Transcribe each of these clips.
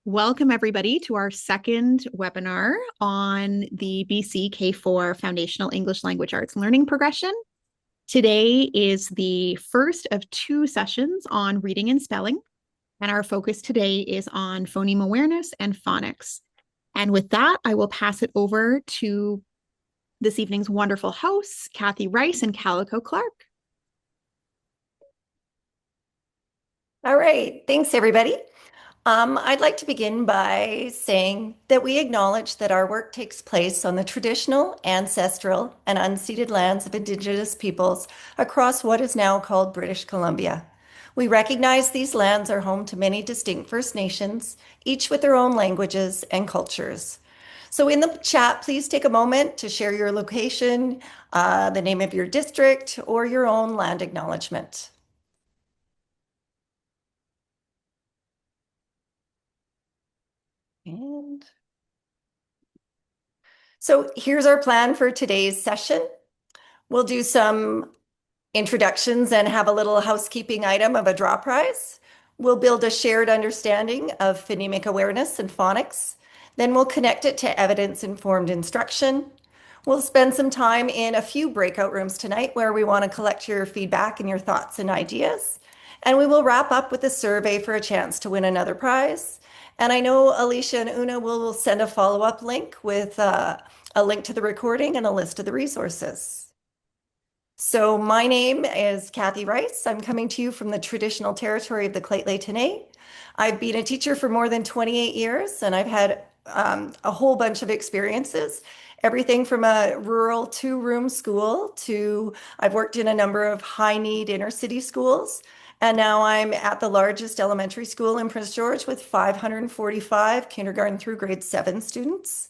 Welcome, everybody, to our second webinar on the BC K4 Foundational English Language Arts Learning Progression. Today is the first of two sessions on reading and spelling, and our focus today is on phoneme awareness and phonics. And with that, I will pass it over to this evening's wonderful hosts, Kathy Rice and Calico Clark. All right, thanks everybody. I'd like to begin by saying that we acknowledge that our work takes place on the traditional, ancestral, and unceded lands of Indigenous peoples across what is now called British Columbia. We recognize these lands are home to many distinct First Nations, each with their own languages and cultures. So in the chat, please take a moment to share your location, the name of your district, or your own land acknowledgement. And so here's our plan for today's session. We'll do some introductions and have a little housekeeping item of a draw prize. We'll build a shared understanding of phonemic awareness and phonics. Then we'll connect it to evidence-informed instruction. We'll spend some time in a few breakout rooms tonight where we want to collect your feedback and your thoughts and ideas. And we will wrap up with a survey for a chance to win another prize. And I know Alicia and Una will send a follow-up link with a link to the recording and a list of the resources. So my name is Kathy Rice. I'm coming to you from the traditional territory of the Lheidli. I've been a teacher for more than 28 years, and I've had a whole bunch of experiences. Everything from a rural two-room school to I've worked in a number of high-need inner-city schools. And now I'm at the largest elementary school in Prince George with 545 kindergarten through grade 7 students.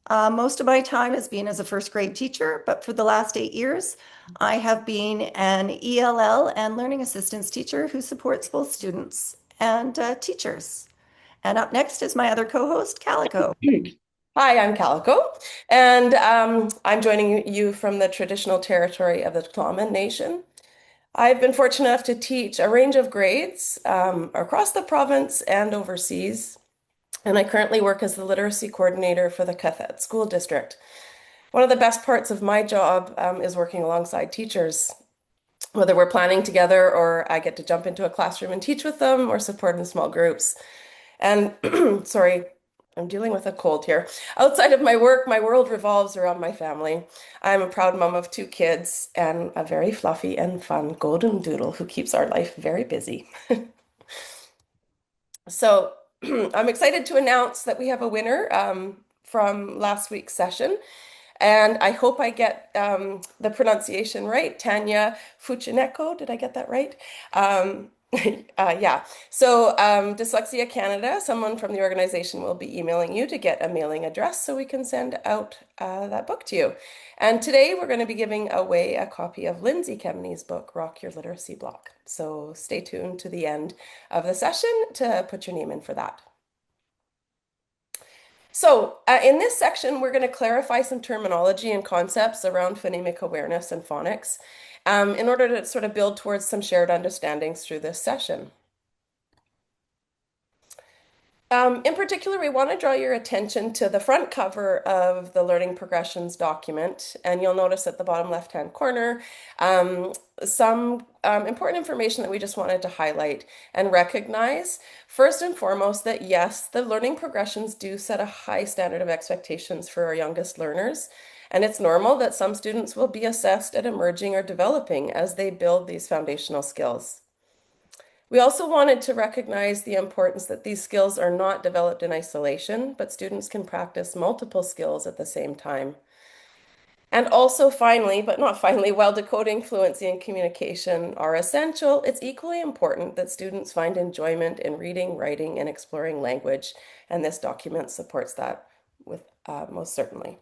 Most of my time has been as a first grade teacher, but for the last 8 years, I have been an ELL and learning assistance teacher who supports both students and teachers. And up next is my other co-host, Calico. Hi, I'm Calico, and I'm joining you from the traditional territory of the Tla'amin Nation. I've been fortunate enough to teach a range of grades across the province and overseas, and I currently work as the literacy coordinator for the Cathet School District. One of the best parts of my job is working alongside teachers, whether we're planning together or I get to jump into a classroom and teach with them or support in small groups. And sorry, I'm dealing with a cold here. Outside of my work, my world revolves around my family. I'm a proud mom of 2 kids and a very fluffy and fun golden doodle who keeps our life very busy. So I'm excited to announce that we have a winner from last week's session. And I hope I get the pronunciation right. Tanya Fuchineko, did I get that right? Yeah. So Dyslexia Canada, someone from the organization will be emailing you to get a mailing address so we can send out that book to you. And today we're going to be giving away a copy of Lindsay Kemney's book, Rock Your Literacy Block. So stay tuned to the end of the session to put your name in for that. So in this section, we're going to clarify some terminology and concepts around phonemic awareness and phonics in order to sort of build towards some shared understandings through this session. In particular, we want to draw your attention to the front cover of the Learning Progressions document, and you'll notice at the bottom left-hand corner some important information that we just wanted to highlight and recognize. First and foremost, that yes, the Learning Progressions do set a high standard of expectations for our youngest learners, and it's normal that some students will be assessed at emerging or developing as they build these foundational skills. We also wanted to recognize the importance that these skills are not developed in isolation, but students can practice multiple skills at the same time. And also finally, but not finally, while decoding, fluency, and communication are essential, it's equally important that students find enjoyment in reading, writing, and exploring language, and this document supports that with most certainly.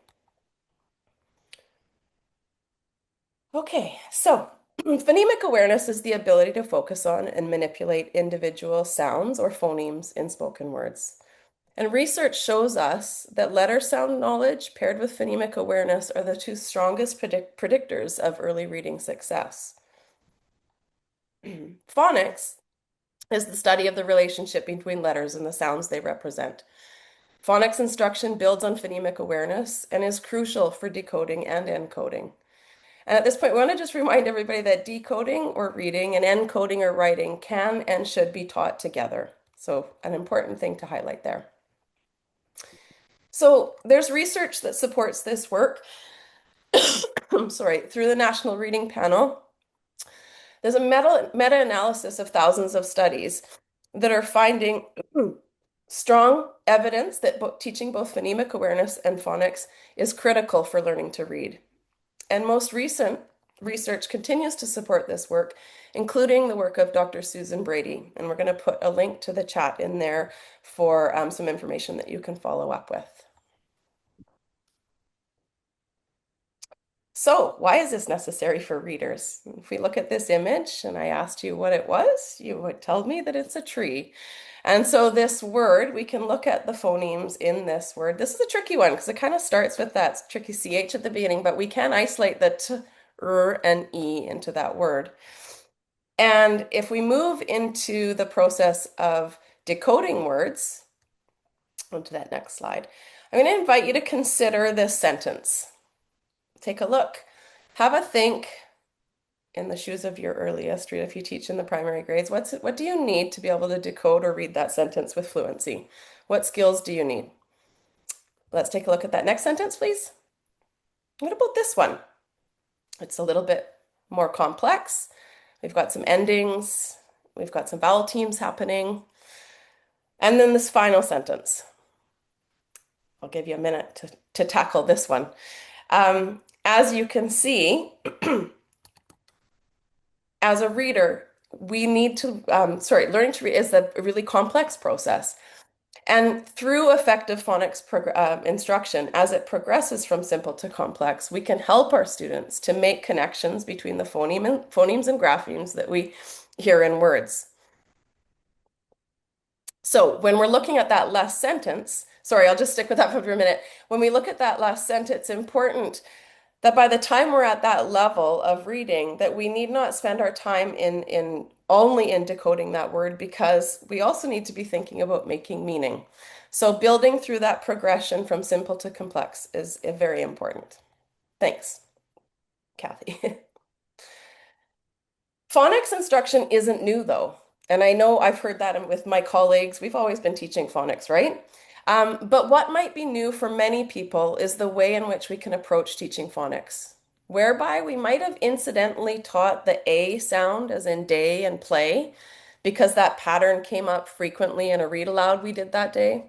Okay, so phonemic awareness is the ability to focus on and manipulate individual sounds or phonemes in spoken words. And research shows us that letter sound knowledge paired with phonemic awareness are the two strongest predictors of early reading success. Phonics is the study of the relationship between letters and the sounds they represent. Phonics instruction builds on phonemic awareness and is crucial for decoding and encoding. And at this point, we want to just remind everybody that decoding or reading and encoding or writing can and should be taught together. So an important thing to highlight there. So there's research that supports this work. I'm sorry, through the National Reading Panel. There's a meta-analysis of thousands of studies that are finding strong evidence that teaching both phonemic awareness and phonics is critical for learning to read. And most recent research continues to support this work, including the work of Dr. Susan Brady. And we're going to put a link to the chat in there for some information that you can follow up with. So why is this necessary for readers? If we look at this image and I asked you what it was, you would tell me that it's a tree. And so this word, we can look at the phonemes in this word. This is a tricky one because it kind of starts with that tricky CH at the beginning, but we can isolate the T, R, and E into that word. And if we move into the process of decoding words, onto that next slide, I'm going to invite you to consider this sentence. Take a look. Have a think in the shoes of your earliest read if you teach in the primary grades. What do you need to be able to decode or read that sentence with fluency? What skills do you need? Let's take a look at that next sentence, please. What about this one? It's a little bit more complex. We've got some endings. We've got some vowel teams happening. And then this final sentence. I'll give you a minute to tackle this one. As you can see, as a reader, we need to, learning to read is a really complex process. And through effective phonics instruction, as it progresses from simple to complex, we can help our students to make connections between the phonemes and graphemes that we hear in words. So when we're looking at that last sentence, sorry, I'll just stick with that for a minute. When we look at that last sentence, it's important that by the time we're at that level of reading, that we need not spend our time only in decoding that word, because we also need to be thinking about making meaning. So building through that progression from simple to complex is very important. Thanks, Kathy. Phonics instruction isn't new though. And I know I've heard that with my colleagues. We've always been teaching phonics, right? But what might be new for many people is the way in which we can approach teaching phonics, whereby we might have incidentally taught the A sound, as in day and play, because that pattern came up frequently in a read aloud we did that day.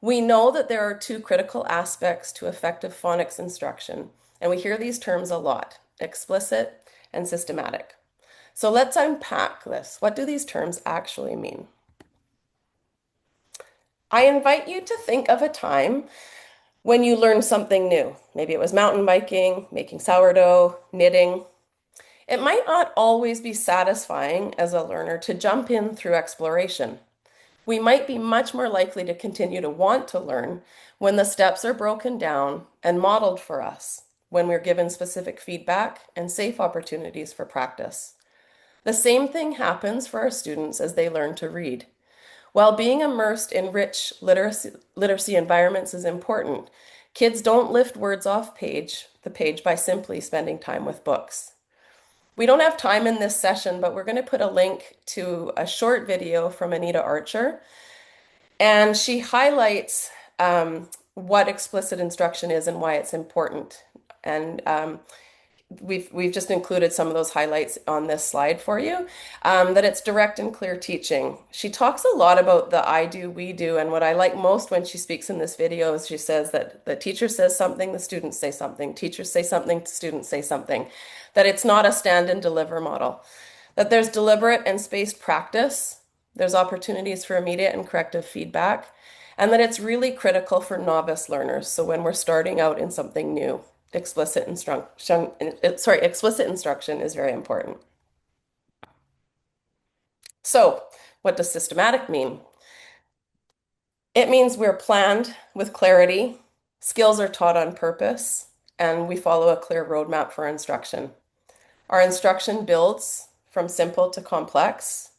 We know that there are two critical aspects to effective phonics instruction, and we hear these terms a lot: explicit and systematic. So let's unpack this. What do these terms actually mean? I invite you to think of a time when you learned something new. Maybe it was mountain biking, making sourdough, knitting. It might not always be satisfying as a learner to jump in through exploration. We might be much more likely to continue to want to learn when the steps are broken down and modeled for us, when we're given specific feedback and safe opportunities for practice. The same thing happens for our students as they learn to read. While being immersed in rich literacy environments is important, kids don't lift words off the page by simply spending time with books. We don't have time in this session, but we're going to put a link to a short video from Anita Archer, and she highlights what explicit instruction is and why it's important. And we've just included some of those highlights on this slide for you, that it's direct and clear teaching. She talks a lot about the I do, we do, and what I like most when she speaks in this video is she says that the teacher says something, the students say something, teachers say something, students say something, that it's not a stand and deliver model, that there's deliberate and spaced practice, there's opportunities for immediate and corrective feedback, and that it's really critical for novice learners. So when we're starting out in something new, explicit instruction is very important. So what does systematic mean? It means we're planned with clarity, skills are taught on purpose, and we follow a clear roadmap for instruction. Our instruction builds from simple to complex.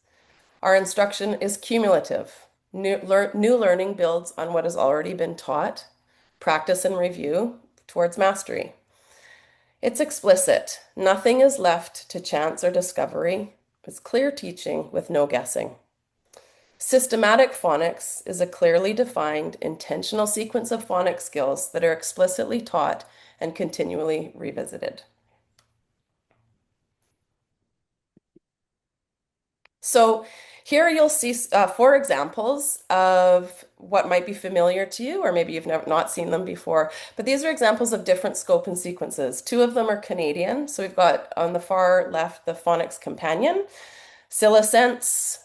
Our instruction is cumulative. New learning builds on what has already been taught, practice and review towards mastery. It's explicit. Nothing is left to chance or discovery. It's clear teaching with no guessing. Systematic phonics is a clearly defined, intentional sequence of phonics skills that are explicitly taught and continually revisited. So here you'll see 4 examples of what might be familiar to you, or maybe you've never not seen them before. But these are examples of different scope and sequences. 2 of them are Canadian. So we've got on the far left the Phonics Companion, SylAsense,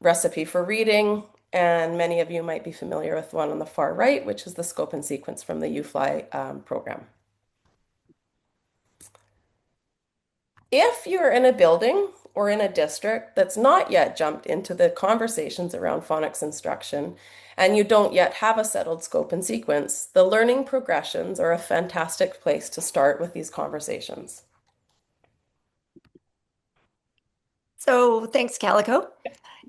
Recipe for Reading, and many of you might be familiar with one on the far right, which is the scope and sequence from the UFly program. If you're in a building or in a district that's not yet jumped into the conversations around phonics instruction, and you don't yet have a settled scope and sequence, the learning progressions are a fantastic place to start with these conversations. So thanks, Calico.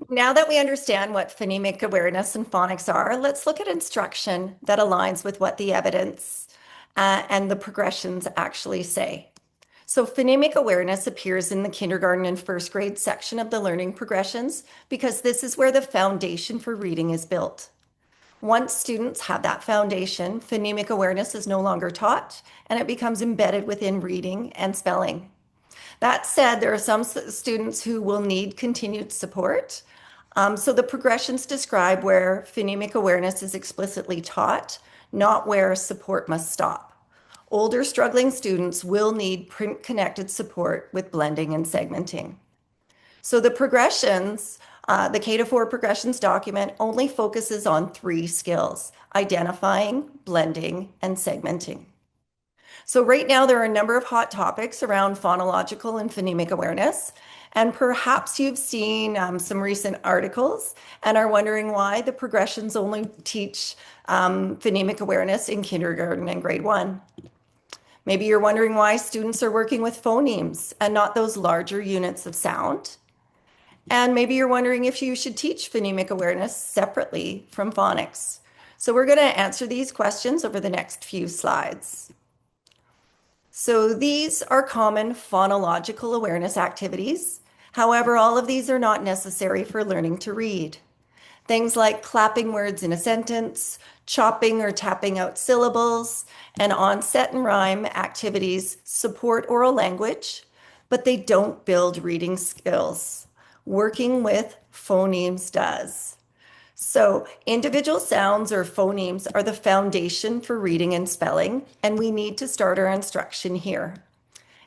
Now that we understand what phonemic awareness and phonics are, let's look at instruction that aligns with what the evidence and the progressions actually say. So phonemic awareness appears in the kindergarten and first grade section of the learning progressions because this is where the foundation for reading is built. Once students have that foundation, phonemic awareness is no longer taught and it becomes embedded within reading and spelling. That said, there are some students who will need continued support. So the progressions describe where phonemic awareness is explicitly taught, not where support must stop. Older struggling students will need print-connected support with blending and segmenting. So the progressions, the K-4 progressions document only focuses on 3 skills: identifying, blending, and segmenting. So right now there are a number of hot topics around phonological and phonemic awareness, and perhaps you've seen some recent articles and are wondering why the progressions only teach phonemic awareness in kindergarten and grade 1. Maybe you're wondering why students are working with phonemes and not those larger units of sound. And maybe you're wondering if you should teach phonemic awareness separately from phonics. So we're going to answer these questions over the next few slides. So these are common phonological awareness activities. However, all of these are not necessary for learning to read. Things like clapping words in a sentence, chopping or tapping out syllables, and onset and rhyme activities support oral language, but they don't build reading skills. Working with phonemes does. So individual sounds or phonemes are the foundation for reading and spelling, and we need to start our instruction here.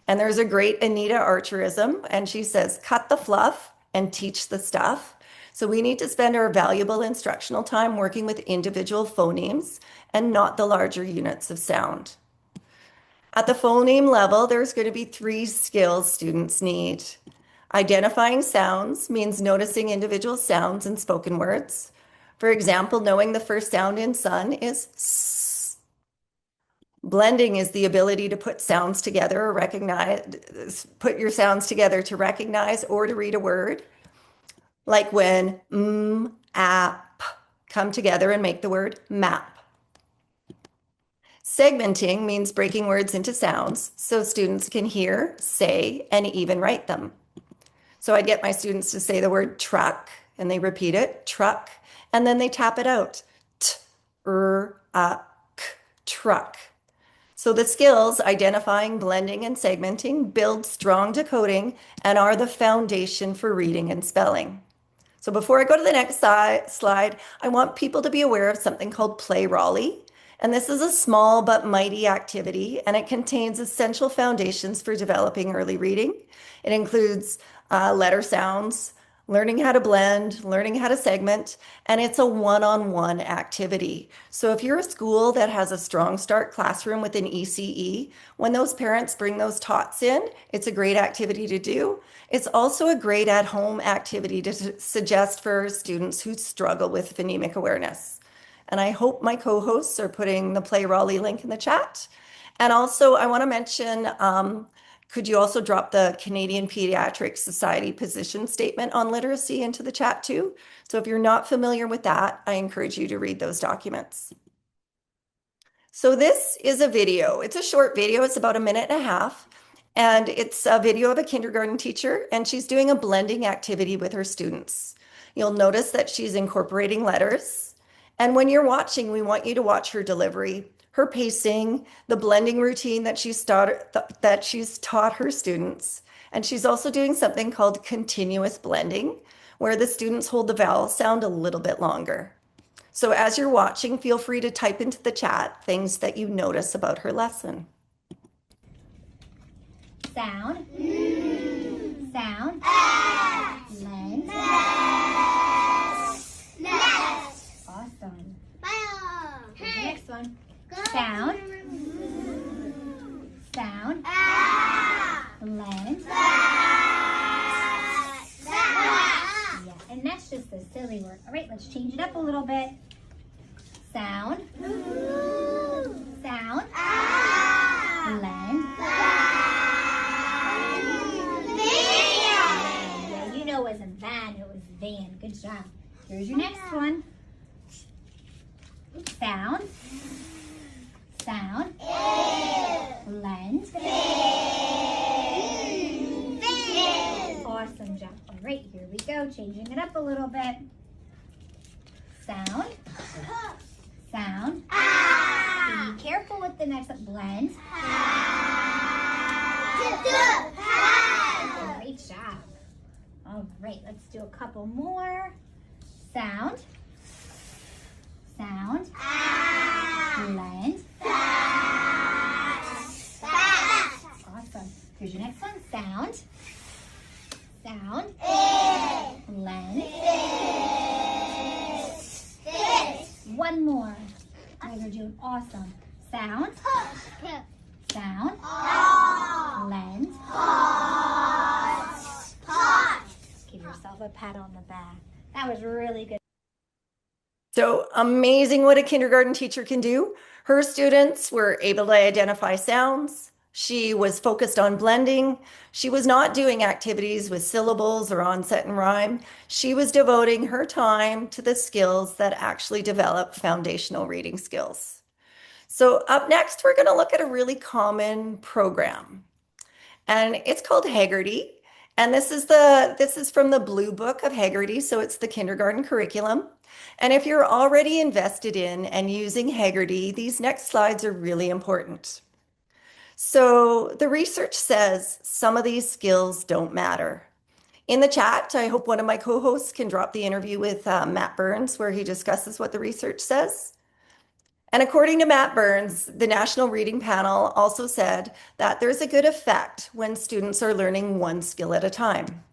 And there's a great Anita Archerism, and she says, cut the fluff and teach the stuff. So we need to spend our valuable instructional time working with individual phonemes and not the larger units of sound. At the phoneme level, there's going to be 3 skills students need. Identifying sounds means noticing individual sounds in spoken words. For example, knowing the first sound in sun is S. Blending is the ability to put sounds together or put your sounds together to recognize or to read a word. Like when app come together and make the word map. Segmenting means breaking words into sounds so students can hear, say, and even write them. So I get my students to say the word truck and they repeat it, truck, and then they tap it out, truck. So the skills, identifying, blending, and segmenting, build strong decoding and are the foundation for reading and spelling. So before I go to the next slide, I want people to be aware of something called Play Raleigh. And this is a small but mighty activity, and it contains essential foundations for developing early reading. It includes letter sounds, learning how to blend, learning how to segment, and it's a one-on-one activity. So if you're a school that has a strong start classroom with an ECE, when those parents bring those tots in, it's a great activity to do. It's also a great at-home activity to suggest for students who struggle with phonemic awareness. And I hope my co-hosts are putting the Play Raleigh link in the chat. And also I want to mention Could you also drop the Canadian Pediatric Society position statement on literacy into the chat too? So if you're not familiar with that, I encourage you to read those documents. So this is a video. It's a short video. It's about 1.5 minutes. And it's a video of a kindergarten teacher, and she's doing a blending activity with her students. You'll notice that she's incorporating letters. And when you're watching, we want you to watch her delivery, her pacing, the blending routine that she's taught her students. And she's also doing something called continuous blending, where the students hold the vowel sound a little bit longer. So as you're watching, feel free to type into the chat things that you notice about her lesson. Sound. Sound. Lens. Awesome. Here's the next one. Sound. Sound. Lens. Yeah, and that's just a silly word. All right, let's change it up a little bit. Sound. Sound. Lens. Yeah, you know it wasn't van, it was van. Good job. Here's your next one. Sound. Sound. Lens. Awesome job. All right, here we go. Changing it up a little bit. Sound. Sound. Be careful with the next one. Blend. Great job. All right, let's do a couple more. Sound. Sound. Blend. Awesome. Here's your next one. Sound. Sound. Blend. One more. Oh, you're doing awesome. Sound. Sound. Lens. Give yourself a pat on the back. That was really good. So amazing what a kindergarten teacher can do. Her students were able to identify sounds. She was focused on blending. She was not doing activities with syllables or onset and rhyme. She was devoting her time to the skills that actually develop foundational reading skills. So up next, we're going to look at a really common program, and it's called Haggerty. And this is from the Blue Book of Haggerty, so it's the kindergarten curriculum. And if you're already invested in and using Haggerty, these next slides are really important. So the research says some of these skills don't matter. In the chat, I hope one of my co-hosts can drop the interview with Matt Burns, where he discusses what the research says. And according to Matt Burns, the National Reading Panel also said that there's a good effect when students are learning one skill at a time.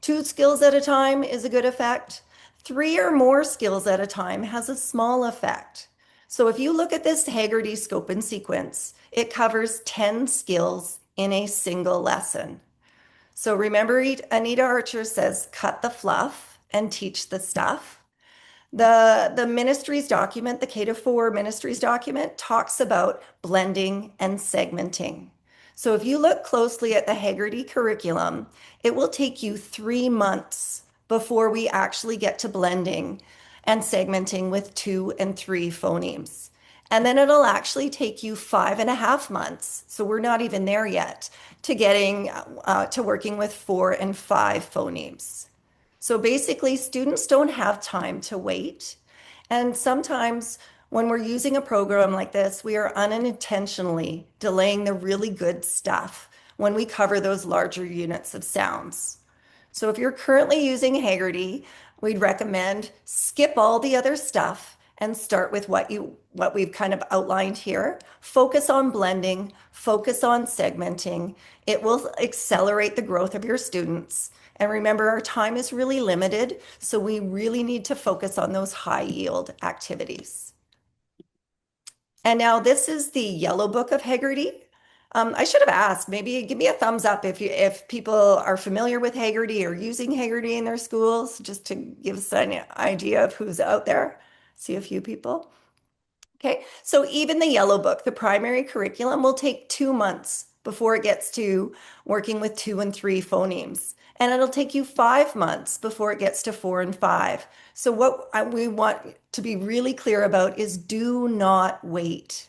2 skills at a time is a good effect. 3 or more skills at a time has a small effect. So if you look at this Haggerty scope and sequence, it covers 10 skills in a single lesson. So remember, Anita Archer says, cut the fluff and teach the stuff. The ministries document, the K-4 ministries document, talks about blending and segmenting. So if you look closely at the Haggerty curriculum, it will take you 3 months before we actually get to blending and segmenting with 2 and 3 phonemes. And then it'll actually take you 5.5 months, so we're not even there yet, to getting to working with 4 and 5 phonemes. So basically, students don't have time to wait. And sometimes when we're using a program like this, we are unintentionally delaying the really good stuff when we cover those larger units of sounds. So if you're currently using Haggerty, we'd recommend skip all the other stuff and start with what we've kind of outlined here. Focus on blending, focus on segmenting. It will accelerate the growth of your students. And remember, our time is really limited, so we really need to focus on those high yield activities. And now this is the Yellow Book of Haggerty. I should have asked, maybe give me a thumbs up if people are familiar with Haggerty or using Haggerty in their schools, just to give us an idea of who's out there. See a few people. Okay, so even the Yellow Book, the primary curriculum, will take 2 months before it gets to working with 2 and 3 phonemes. And it'll take you 5 months before it gets to 4 and 5. So what we want to be really clear about is do not wait.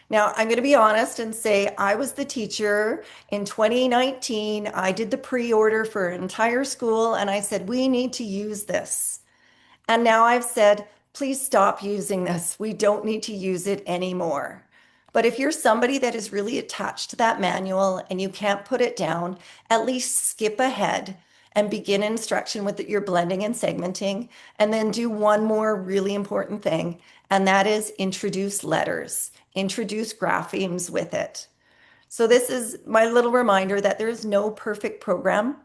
Now, I'm going to be honest and say I was the teacher in 2019. I did the pre-order for an entire school and I said, we need to use this. And now I've said, please stop using this. We don't need to use it anymore. But if you're somebody that is really attached to that manual and you can't put it down, at least skip ahead and begin instruction with your blending and segmenting, and then do one more really important thing, and that is introduce letters, introduce graphemes with it. So this is my little reminder that there is no perfect program.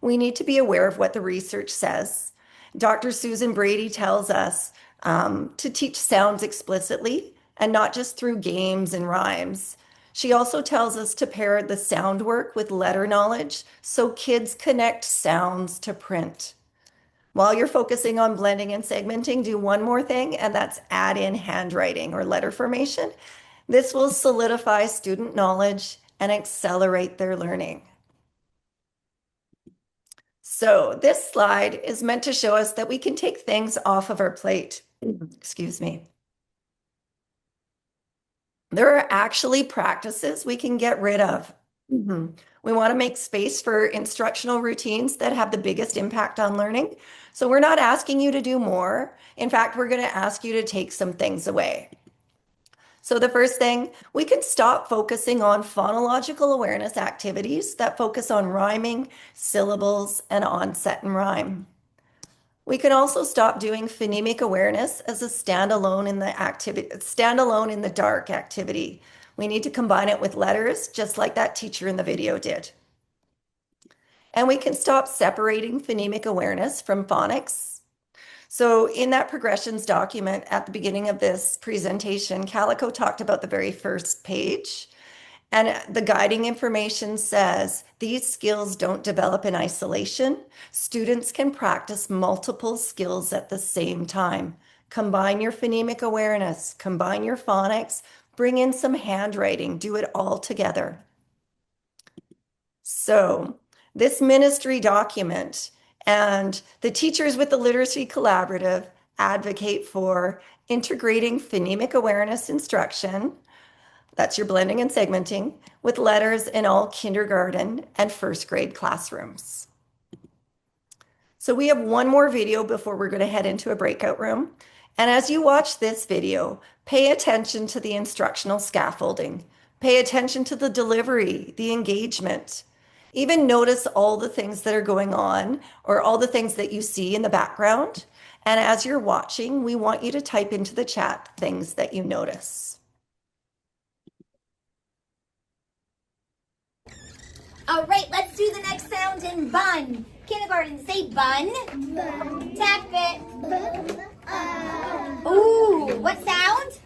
We need to be aware of what the research says. Dr. Susan Brady tells us to teach sounds explicitly and not just through games and rhymes. She also tells us to pair the sound work with letter knowledge so kids connect sounds to print. While you're focusing on blending and segmenting, do one more thing, and that's add in handwriting or letter formation. This will solidify student knowledge and accelerate their learning. So this slide is meant to show us that we can take things off of our plate. Excuse me. There are actually practices we can get rid of. We want to make space for instructional routines that have the biggest impact on learning. So we're not asking you to do more. In fact, we're going to ask you to take some things away. So the first thing, we can stop focusing on phonological awareness activities that focus on rhyming, syllables, and onset and rhyme. We can also stop doing phonemic awareness as a standalone in the dark activity. We need to combine it with letters, just like that teacher in the video did. And we can stop separating phonemic awareness from phonics. So in that progressions document at the beginning of this presentation, Calico talked about the very first page. And the guiding information says these skills don't develop in isolation. Students can practice multiple skills at the same time. Combine your phonemic awareness, combine your phonics, bring in some handwriting, do it all together. So this ministry document and the Teachers with the Literacy Collaborative advocate for integrating phonemic awareness instruction, that's your blending and segmenting, with letters in all kindergarten and first grade classrooms. So we have one more video before we're going to head into a breakout room. And as you watch this video, pay attention to the instructional scaffolding. Pay attention to the delivery, the engagement. Even notice all the things that are going on or all the things that you see in the background. And as you're watching, we want you to type into the chat things that you notice. All right, let's do the next sound in bun. Kindergarten, say bun. Bun. Tap it. Ooh, what sound?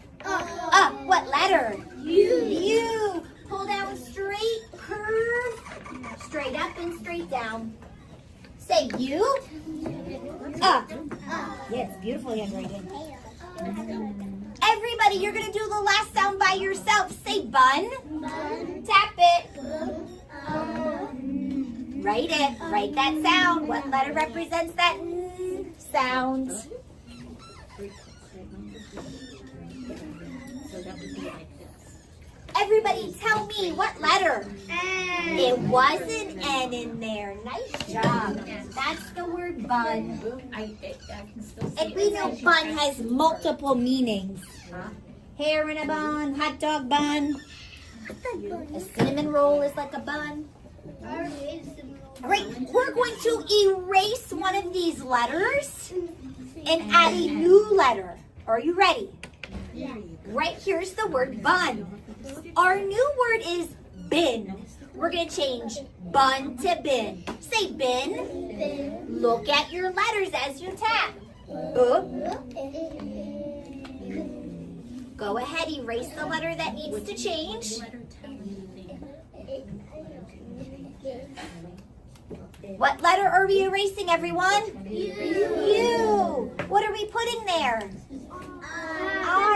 What letter? U. U. Pull down straight, curve. Straight up and straight down. Say U. Yeah, it's beautiful handwriting. Everybody, you're going to do the last sound by yourself. Say bun. Bun. Tap it. Write it. Write that sound. What letter represents that sound? Everybody tell me what letter? N. It was an N in there. Nice job. That's the word bun. And we know bun has multiple meanings. Hair in a bun, hot dog bun. A cinnamon roll is like a bun. All right, we're going to erase one of these letters and add a new letter. Are you ready? Yeah. Right here's the word bun. Our new word is bin. We're going to change bun to bin. Say bin. Bin. Look at your letters as you tap. Go ahead, erase the letter that needs to change. What letter are we erasing, everyone? U. What are we putting there?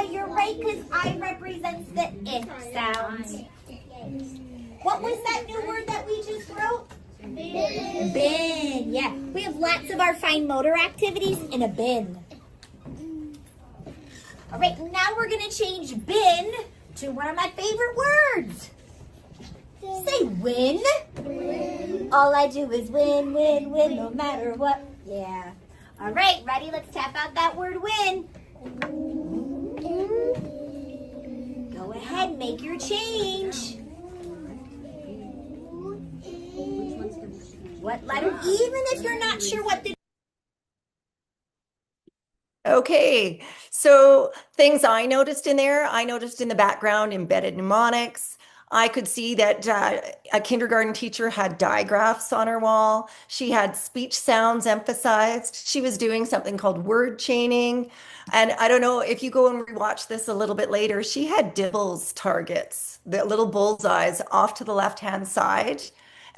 You're right, because I represents the if sound. What was that new word that we just wrote? Bin. Bin, yeah. We have lots of our fine motor activities in a bin. All right, now we're going to change bin to one of my favorite words. Say win. Win. All I do is win, win, win, no matter what. Yeah. All right, ready? Let's tap out that word win. Go ahead, make your change. What letter? Even if you're not sure what the Okay, so things I noticed in there, I noticed in the background embedded mnemonics. I could see that a kindergarten teacher had digraphs on her wall. She had speech sounds emphasized. She was doing something called word chaining. And I don't know if you go and rewatch this a little bit later, she had dibbles targets, the little bullseyes off to the left-hand side.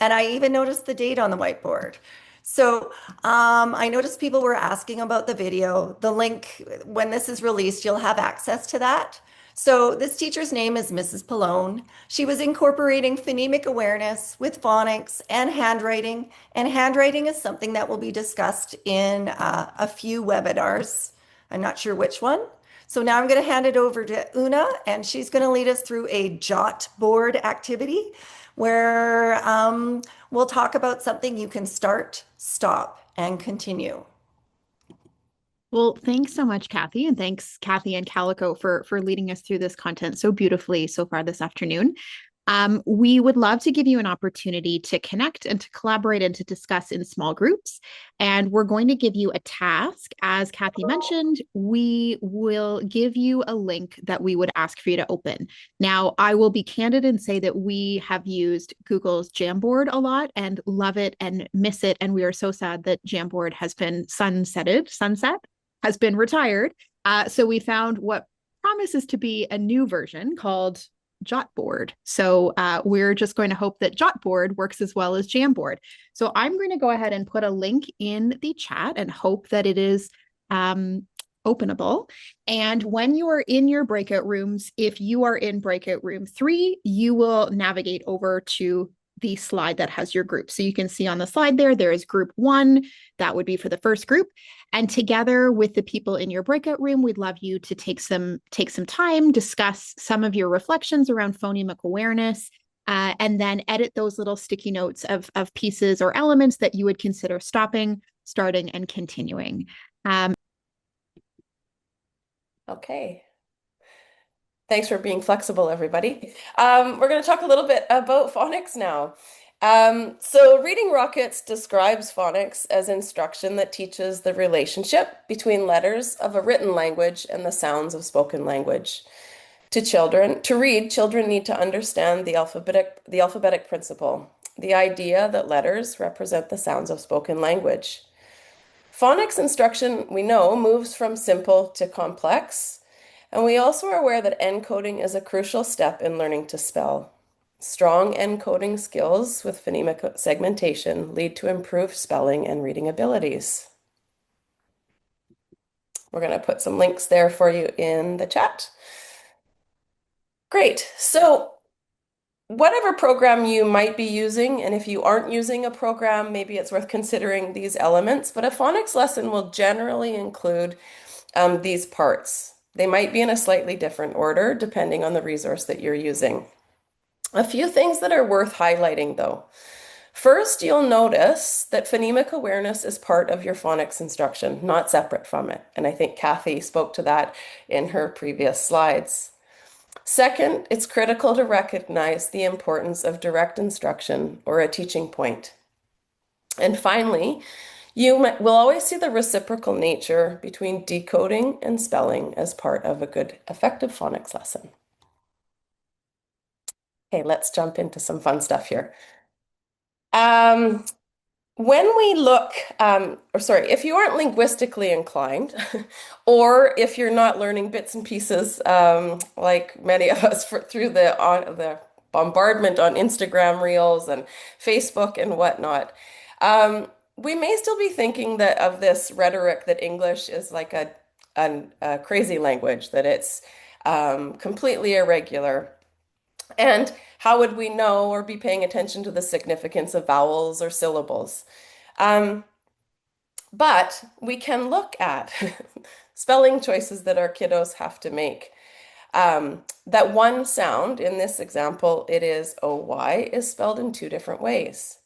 And I even noticed the date on the whiteboard. So I noticed people were asking about the video. The link, when this is released, you'll have access to that. So this teacher's name is Mrs. Pallone. She was incorporating phonemic awareness with phonics and handwriting. And handwriting is something that will be discussed in a few webinars. I'm not sure which one. So now I'm going to hand it over to Una, and she's going to lead us through a jot board activity where we'll talk about something you can start, stop, and continue. Well, thanks so much, Kathy, and thanks, Kathy and Calico, for leading us through this content so beautifully so far this afternoon. We would love to give you an opportunity to connect and to collaborate and to discuss in small groups. And we're going to give you a task. As Kathy mentioned, we will give you a link that we would ask for you to open. Now, I will be candid and say that we have used Google's Jamboard a lot and love it and miss it. And we are so sad that Jamboard has been sunset, has been retired. So we found what promises to be a new version called Jotboard. So we're just going to hope that Jotboard works as well as Jamboard. So I'm going to go ahead and put a link in the chat and hope that it is openable. And when you are in your breakout rooms, if you are in breakout room 3, you will navigate over to the slide that has your group. So you can see on the slide there is group 1. That would be for the first group. And together with the people in your breakout room, we'd love you to take some time, discuss some of your reflections around phonemic awareness, and then edit those little sticky notes of pieces or elements that you would consider stopping, starting, and continuing. Okay. Thanks for being flexible, everybody. We're going to talk a little bit about phonics now. So Reading Rockets describes phonics as instruction that teaches the relationship between letters of a written language and the sounds of spoken language. To read, children need to understand the alphabetic principle, the idea that letters represent the sounds of spoken language. Phonics instruction, we know, moves from simple to complex. And we also are aware that encoding is a crucial step in learning to spell. Strong encoding skills with phonemic segmentation lead to improved spelling and reading abilities. We're going to put some links there for you in the chat. Great. So whatever program you might be using, and if you aren't using a program, maybe it's worth considering these elements, but a phonics lesson will generally include these parts. They might be in a slightly different order depending on the resource that you're using. A few things that are worth highlighting though. First, you'll notice that phonemic awareness is part of your phonics instruction, not separate from it. And I think Kathy spoke to that in her previous slides. Second, it's critical to recognize the importance of direct instruction or a teaching point. And finally, you will always see the reciprocal nature between decoding and spelling as part of a good, effective phonics lesson. Okay, let's jump into some fun stuff here. When we look, if you aren't linguistically inclined, or if you're not learning bits and pieces like many of us through the bombardment on Instagram Reels and Facebook and whatnot, we may still be thinking of this rhetoric that English is like a crazy language, that it's completely irregular. And How would we know or be paying attention to the significance of vowels or syllables? But we can look at spelling choices that our kiddos have to make. That one sound, in this example, it is OY, is spelled in 2 different ways.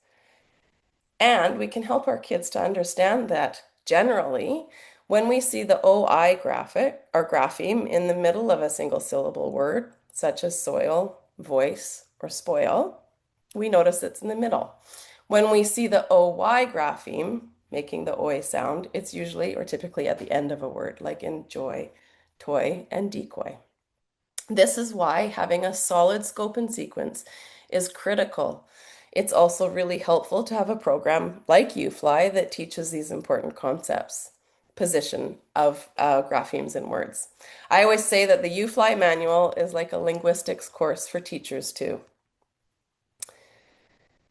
And we can help our kids to understand that generally, when we see the OI graphic or grapheme in the middle of a single syllable word, such as soil, voice, or spoil, we notice it's in the middle. When we see the OY grapheme making the OI sound, it's usually or typically at the end of a word, like in joy, toy, and decoy. This is why having a solid scope and sequence is critical. It's also really helpful to have a program like UFly that teaches these important concepts, position of graphemes in words. I always say that the UFly manual is like a linguistics course for teachers too.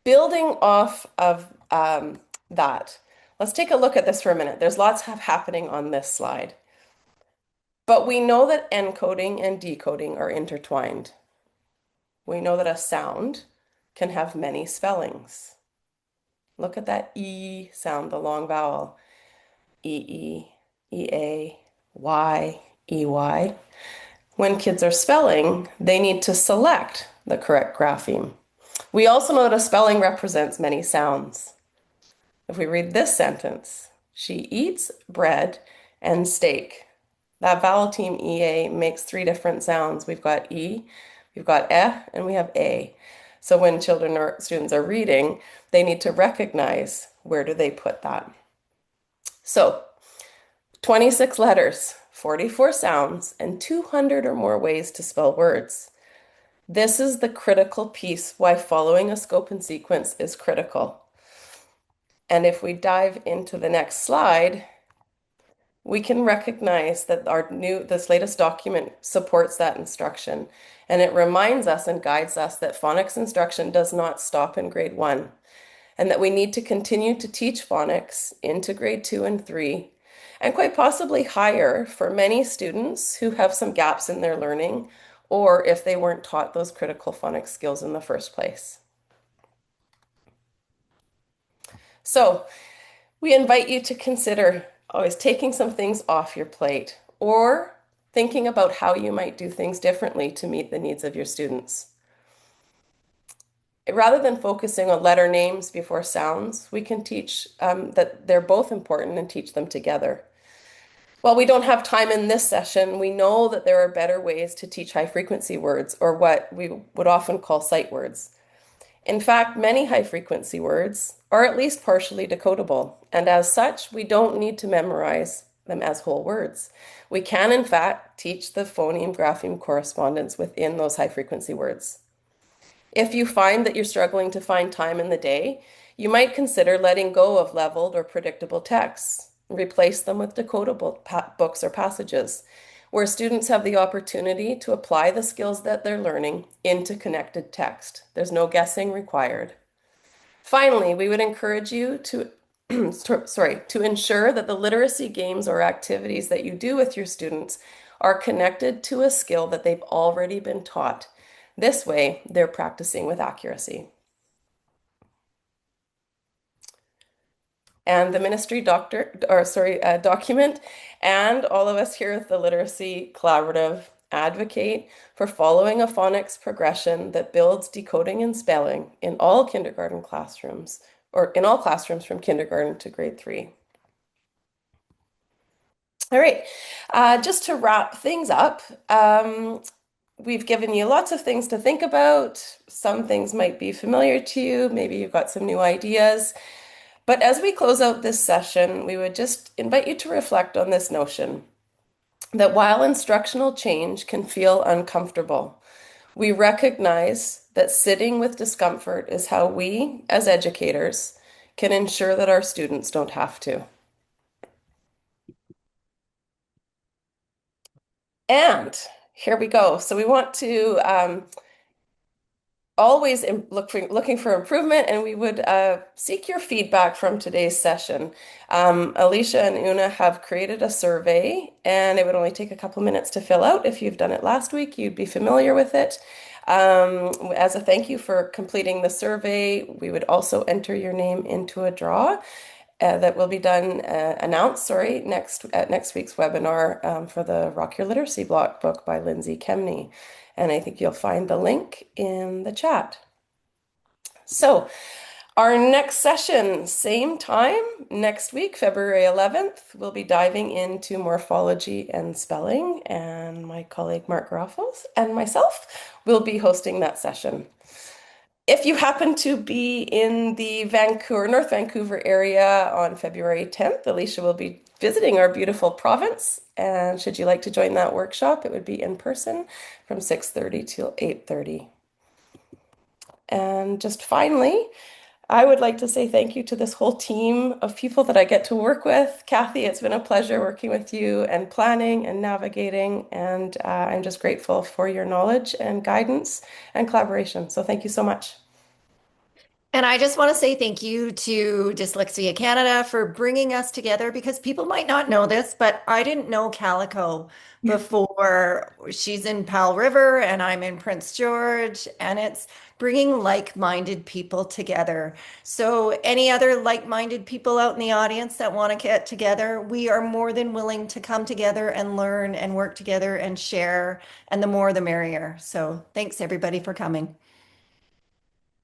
Building off of that, let's take a look at this for a minute. There's lots happening on this slide. But we know that encoding and decoding are intertwined. We know that a sound can have many spellings. Look at that E sound, the long vowel. E-E, E-A, Y, E-Y. When kids are spelling, they need to select the correct grapheme. We also know that a spelling represents many sounds. If we read this sentence, she eats bread and steak. That vowel team EA makes 3 different sounds. We've got E, we've got and we have A. So when children or students are reading, they need to recognize where do they put that. So 26 letters, 44 sounds, and 200 or more ways to spell words. This is the critical piece why following a scope and sequence is critical. And if we dive into the next slide, we can recognize that this latest document supports that instruction. And it reminds us and guides us that phonics instruction does not stop in grade 1, and that we need to continue to teach phonics into grade 2 and 3, and quite possibly higher for many students who have some gaps in their learning, or if they weren't taught those critical phonics skills in the first place. So we invite you to consider always taking some things off your plate or thinking about how you might do things differently to meet the needs of your students. Rather than focusing on letter names before sounds, we can teach that they're both important and teach them together. While we don't have time in this session, we know that there are better ways to teach high-frequency words, or what we would often call sight words. In fact, many high-frequency words are at least partially decodable, and as such, we don't need to memorize them as whole words. We can, in fact, teach the phoneme-grapheme correspondence within those high-frequency words. If you find that you're struggling to find time in the day, you might consider letting go of leveled or predictable texts. Replace them with decodable books or passages, where students have the opportunity to apply the skills that they're learning into connected text. There's no guessing required. Finally, we would encourage you to to ensure that the literacy games or activities that you do with your students are connected to a skill that they've already been taught. This way, they're practicing with accuracy. And the ministry document, and all of us here at the Literacy Collaborative advocate for following a phonics progression that builds decoding and spelling in all kindergarten classrooms, or in all classrooms from kindergarten to grade 3. All right, just to wrap things up, we've given you lots of things to think about. Some things might be familiar to you. Maybe you've got some new ideas. But as we close out this session, we would just invite you to reflect on this notion that while instructional change can feel uncomfortable, we recognize that sitting with discomfort is how we, as educators, can ensure that our students don't have to. And here we go. So we want to always looking for improvement, and we would seek your feedback from today's session. Alicia and Una have created a survey, and it would only take a couple minutes to fill out. If you've done it last week, you'd be familiar with it. As a thank you for completing the survey, we would also enter your name into a draw that will be announced, at next week's webinar for the Rock Your Literacy Block book by Lindsay Kemney. And I think you'll find the link in the chat. So our next session, same time next week, February 11th, we'll be diving into morphology and spelling, and my colleague Mark Garofals and myself will be hosting that session. If you happen to be in the North Vancouver area on February 10th, Alicia will be visiting our beautiful province. And should you like to join that workshop, it would be in person from 6:30 till 8:30. And just finally, I would like to say thank you to this whole team of people that I get to work with. Kathy, it's been a pleasure working with you and planning and navigating, and I'm just grateful for your knowledge and guidance and collaboration. So thank you so much. And I just want to say thank you to Dyslexia Canada for bringing us together, because people might not know this, but I didn't know Calico before. She's in Powell River and I'm in Prince George, and it's bringing like-minded people together. So any other like-minded people out in the audience that want to get together, we are more than willing to come together and learn and work together and share, and the more the merrier. So thanks everybody for coming.